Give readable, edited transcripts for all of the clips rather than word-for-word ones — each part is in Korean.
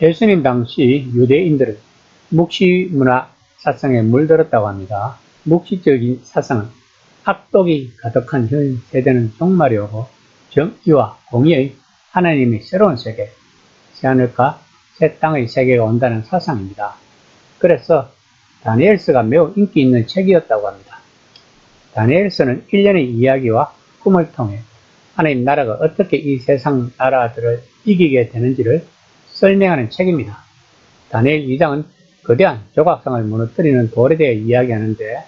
예수님 당시 유대인들은 묵시문화 사상에 물들었다고 합니다. 묵시적인 사상은 악독이 가득한 현 세대는 종말이 오고 정의와 공의의 하나님의 새로운 세계, 새하늘과 새 땅의 세계가 온다는 사상입니다. 그래서 다니엘서가 매우 인기 있는 책이었다고 합니다. 다니엘서는 일련의 이야기와 꿈을 통해 하나님 나라가 어떻게 이 세상 나라들을 이기게 되는지를 설명하는 책입니다. 다니엘 2장은 거대한 조각상을 무너뜨리는 돌에 대해 이야기하는데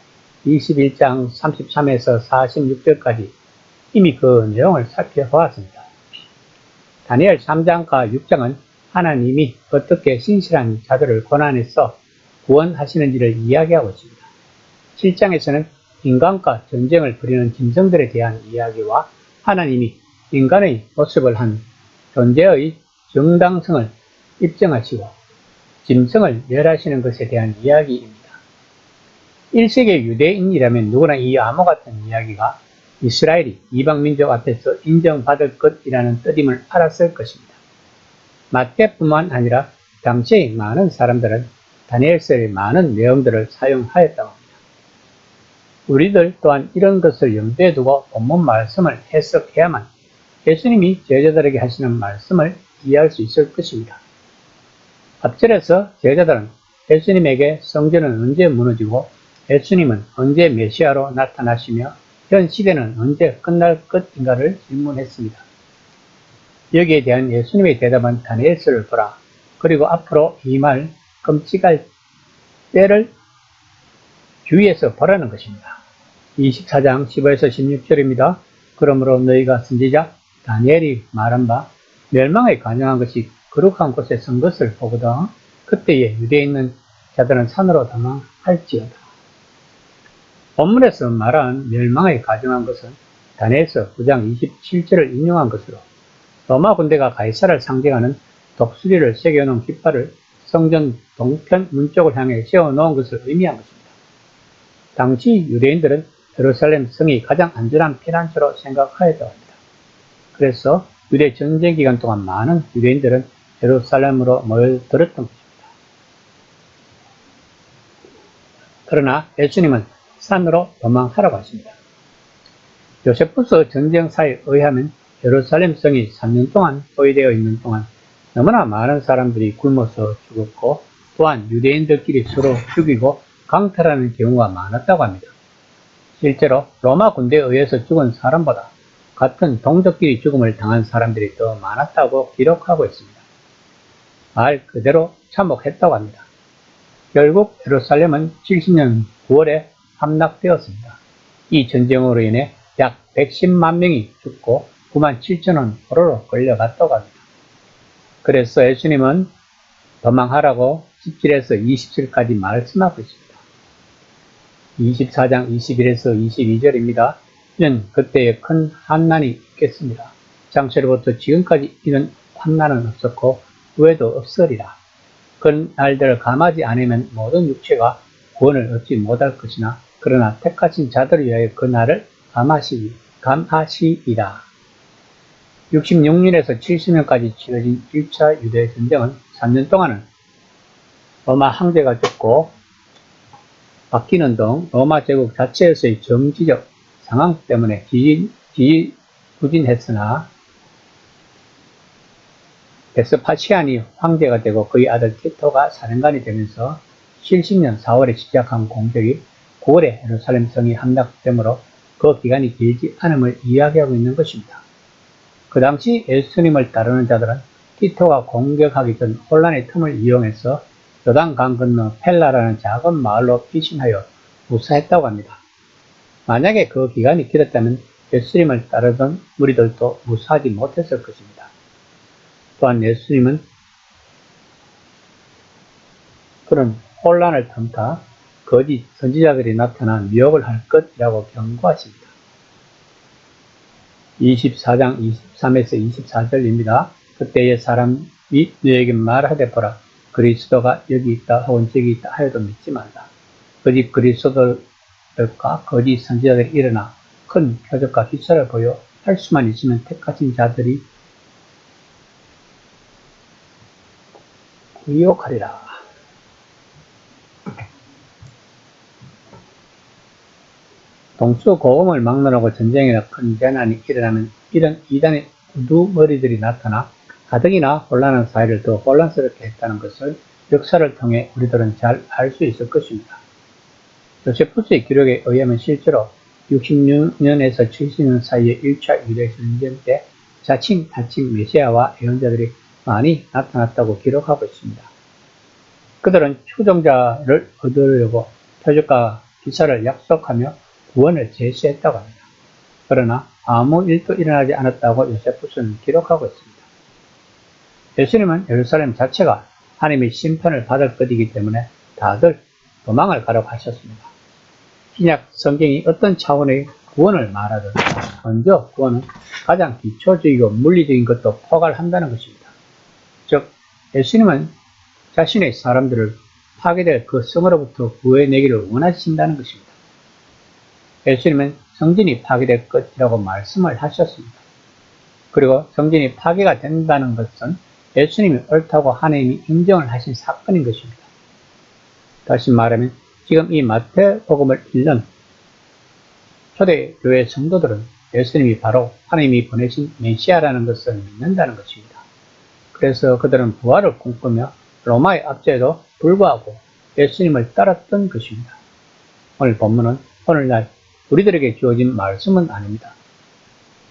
21장 33에서 46절까지 이미 그 내용을 살펴보았습니다. 다니엘 3장과 6장은 하나님이 어떻게 신실한 자들을 고난에서 구원하시는지를 이야기하고 있습니다. 7장에서는 인간과 전쟁을 벌이는 짐승들에 대한 이야기와 하나님이 인간의 모습을 한 존재의 정당성을 입증하시고 짐승을 멸하시는 것에 대한 이야기입니다. 1세기 유대인이라면 누구나 이 암호 같은 이야기가 이스라엘이 이방민족 앞에서 인정받을 것이라는 뜻임을 알았을 것입니다. 마태뿐만 아니라 당시의 많은 사람들은 다니엘서의 많은 내용들을 사용하였다고 합니다. 우리들 또한 이런 것을 염두에 두고 본문 말씀을 해석해야만 예수님이 제자들에게 하시는 말씀을 이해할 수 있을 것입니다. 앞절에서 제자들은 예수님에게 성전은 언제 무너지고 예수님은 언제 메시아로 나타나시며 현 시대는 언제 끝날 것인가를 질문했습니다. 여기에 대한 예수님의 대답은 다니엘서를 보라. 그리고 앞으로 이 말 끔찍할 때를 주위에서 보라는 것입니다. 24장 15에서 16절입니다. 그러므로 너희가 선지자 다니엘이 말한 바 멸망에 관영한 것이 거룩한 곳에 선 것을 보거든 그때에 유대에 있는 자들은 산으로 도망할지어다. 본문에서 말한 멸망에 가정한 것은 다니엘서 9장 27절을 인용한 것으로 로마 군대가 가이사를 상징하는 독수리를 새겨놓은 깃발을 성전 동편 문 쪽을 향해 세워놓은 것을 의미한 것입니다. 당시 유대인들은 예루살렘 성이 가장 안전한 피난처로 생각하였다고 합니다. 그래서 유대 전쟁 기간 동안 많은 유대인들은 예루살렘으로 모여들었던 것입니다. 그러나 예수님은 산으로 도망하라고 하십니다. 요세푸스 전쟁사에 의하면 예루살렘 성이 3년 동안 포위되어 있는 동안 너무나 많은 사람들이 굶어서 죽었고 또한 유대인들끼리 서로 죽이고 강탈하는 경우가 많았다고 합니다. 실제로 로마 군대에 의해서 죽은 사람보다 같은 동족끼리 죽음을 당한 사람들이 더 많았다고 기록하고 있습니다. 말 그대로 참혹했다고 합니다. 결국 예루살렘은 70년 9월에 함락되었습니다. 이 전쟁으로 인해 약 110만 명이 죽고 9만 7천은 포로로 끌려갔다고 합니다. 그래서 예수님은 도망하라고 17에서 20절까지 말씀하고 있습니다. 24장 21에서 22절입니다. 이는 그때에 큰 환난이 있겠습니다. 창세로부터 지금까지 이런 환난은 없었고 후에도 없으리라. 그 날들을 감하지 않으면 모든 육체가 구원을 얻지 못할 것이나 그러나 택하신 자들을 위하여 그 날을 감하시리라. 66년에서 70년까지 치러진 1차 유대 전쟁은 3년 동안은 로마 황제가 죽고 바뀌는 등 로마 제국 자체에서의 정치적 상황 때문에 지지부진했으나 베스파시안이 황제가 되고 그의 아들 티토가 사령관이 되면서 70년 4월에 시작한 공격이 9월에 예루살렘 성이 함락되므로 그 기간이 길지 않음을 이야기하고 있는 것입니다. 그 당시 예수님을 따르는 자들은 티토가 공격하기 전 혼란의 틈을 이용해서 요단강 건너 펠라라는 작은 마을로 피신하여 무사했다고 합니다. 만약에 그 기간이 길었다면 예수님을 따르던 무리들도 무사하지 못했을 것입니다. 또한 예수님은 그런 혼란을 틈타 거짓 선지자들이 나타나 미혹을 할 것이라고 경고하십니다. 24장 23에서 24절입니다. 그때의 사람이 너에게 말하되 보라 그리스도가 여기 있다 혹은 저기 있다 하여도 믿지 말라. 거짓 그리스도들과 거짓 선지자들이 일어나 큰 표적과 기사를 보여 할 수만 있으면 택하신 자들이 미혹하리라. 동수고금을 막론하고 전쟁이나 큰 재난이 일어나면 이런 이단의 우두머리들이 나타나 가덕이나 혼란한 사회를 더 혼란스럽게 했다는 것을 역사를 통해 우리들은 잘 알 수 있을 것입니다. 요세푸스의 기록에 의하면 실제로 66년에서 70년 사이에 1차 유대 전쟁 때 자칭 메시아와 예언자들이 많이 나타났다고 기록하고 있습니다. 그들은 추종자를 얻으려고 표적과 기사를 약속하며 구원을 제시했다고 합니다. 그러나 아무 일도 일어나지 않았다고 요세푸스는 기록하고 있습니다. 예수님은 예루살렘 자체가 하나님의 심판을 받을 것이기 때문에 다들 도망을 가라고 하셨습니다. 신약 성경이 어떤 차원의 구원을 말하든 먼저 구원은 가장 기초적이고 물리적인 것도 포괄한다는 것입니다. 즉 예수님은 자신의 사람들을 파괴될 그 성으로부터 구해내기를 원하신다는 것입니다. 예수님은 성전이 파괴될 것이라고 말씀을 하셨습니다. 그리고 성전이 파괴가 된다는 것은 예수님이 옳다고 하나님이 인정을 하신 사건인 것입니다. 다시 말하면 지금 이 마태복음을 읽는 초대교회 성도들은 예수님이 바로 하나님이 보내신 메시아라는 것을 믿는다는 것입니다. 그래서 그들은 부활을 꿈꾸며 로마의 압제에도 불구하고 예수님을 따랐던 것입니다. 오늘 본문은 오늘날 우리들에게 주어진 말씀은 아닙니다.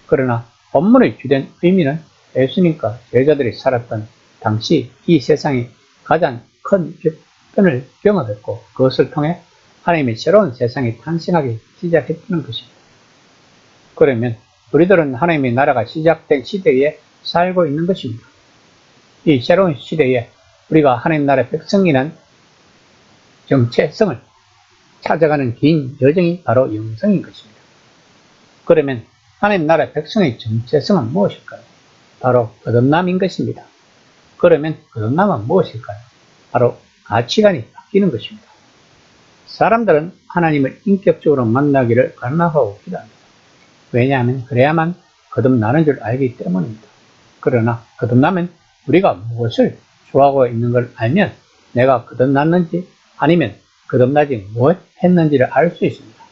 그러나 본문의 주된 의미는 예수님과 제자들이 살았던 당시 이 세상이 가장 큰 격변을 경험했고 그것을 통해 하나님의 새로운 세상이 탄생하기 시작했다는 것입니다. 그러면 우리들은 하나님의 나라가 시작된 시대에 살고 있는 것입니다. 이 새로운 시대에 우리가 하나님 나라의 백성이란 정체성을 찾아가는 긴 여정이 바로 영성인 것입니다. 그러면 하나님 나라의 백성의 정체성은 무엇일까요? 바로 거듭남인 것입니다. 그러면 거듭남은 무엇일까요? 바로 가치관이 바뀌는 것입니다. 사람들은 하나님을 인격적으로 만나기를 갈망하고 기도합니다. 왜냐하면 그래야만 거듭나는 줄 알기 때문입니다. 그러나 거듭나면 우리가 무엇을 좋아하고 있는 걸 알면 내가 거듭났는지 아니면 거듭나지 못했는지를 알 수 있습니다.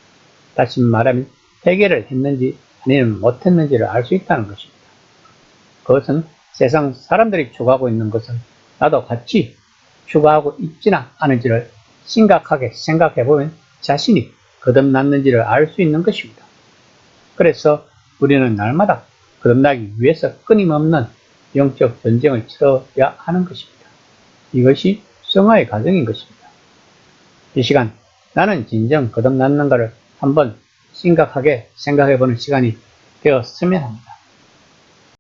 다시 말하면 회개를 했는지 아니면 못했는지를 알 수 있다는 것입니다. 그것은 세상 사람들이 추구하고 있는 것은 나도 같이 추구하고 있지는 않은지를 심각하게 생각해보면 자신이 거듭났는지를 알 수 있는 것입니다. 그래서 우리는 날마다 거듭나기 위해서 끊임없는 영적 전쟁을 치러야 하는 것입니다. 이것이 성화의 과정인 것입니다. 이 시간 나는 진정 거듭났는가를 한번 심각하게 생각해보는 시간이 되었으면 합니다.